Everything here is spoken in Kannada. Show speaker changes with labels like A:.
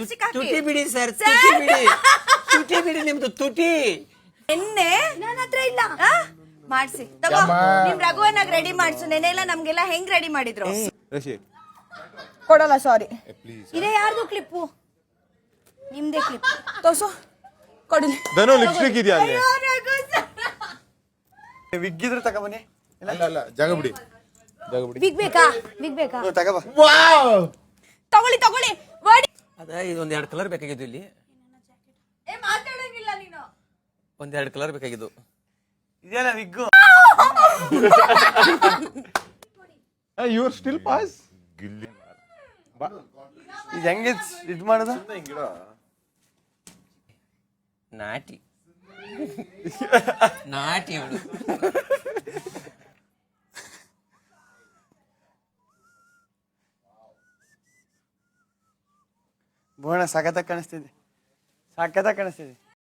A: ಲಿಪ್ಸ್ಟಿಕ್ ಹಾಕಿ.
B: ತುಟಿ ಬಿಡಿ ಸರ್, ತುಟಿ ಬಿಡಿ, ತುಟಿ ಬಿಡಿ, ನಿಮ್ದು ತುಟಿ.
A: ಎಣ್ಣೆ ನನ್ನ ಹತ್ರ ಇಲ್ಲ. ಮಾಡ್ಸಿ ತಗೋ. ನಿಮ್ ರಘುವನ್ನಾಗ ರೆಡಿ ಮಾಡ್ಸು. ನೆನೆ ಎಲ್ಲ ನಮ್ಗೆಲ್ಲ ಹೆಂಗ್ ರೆಡಿ ಮಾಡಿದ್ರು.
C: ಕೊಡಲ್ಲ, ಸಾರಿ.
A: ಇದೇ ಯಾರ್ದು ಕ್ಲಿಪ್ಪು? ನಿಮ್ದೇ ಕ್ಲಿಪ್
C: ತೋರ್ಸು, ಕೊಡಿಲಿ.
D: ಧನು ಲಿಪ್ಸ್ಟಿಕ್ ಇದೆಯಾ ಅಲ್ಲಿ?
E: ವಿಗ್ಗಿದ್ರೆ ತಗೊಬನ್ನಿ.
D: ಅಲ್ಲ ಜಾಗ ಬಿಡಿ, ಜಾಗ ಬಿಡಿ.
A: ವಿಗ್ ಬೇಕಾ? ವಿಗ್ ಬೇಕಾ?
E: ತಗೋಬ.
A: ತಗೊಳ್ಳಿ ತಗೊಳ್ಳಿ. ಮಾಡಿ.
B: ಅದ ಇದೊಂದ್ 2 ಕಲರ್ ಬೇಕಾಗಿದ್ದು. ಇಲ್ಲಿ
A: ಮಾತಾಡಂಗಿಲ್ಲ ನೀನು.
B: ಒಂದ್ 2 ಕಲರ್ ಬೇಕಾಗಿದ್ದು.
E: ಇದೆಯಲ್ಲ wig.
D: You are still pass.
E: ಇದು ಹೆಂಗೆ ಇದು ಮಾಡೋದು?
B: ನಾಟಿ ನಾಟಿ ಅವಳು.
E: ಬೋಣ ಸಖತ್ತಾಗಿ ಕಾಣಿಸ್ತಿದೆ, ಸಖತ್ತಾಗಿ ಕಾಣಿಸ್ತಿದೆ.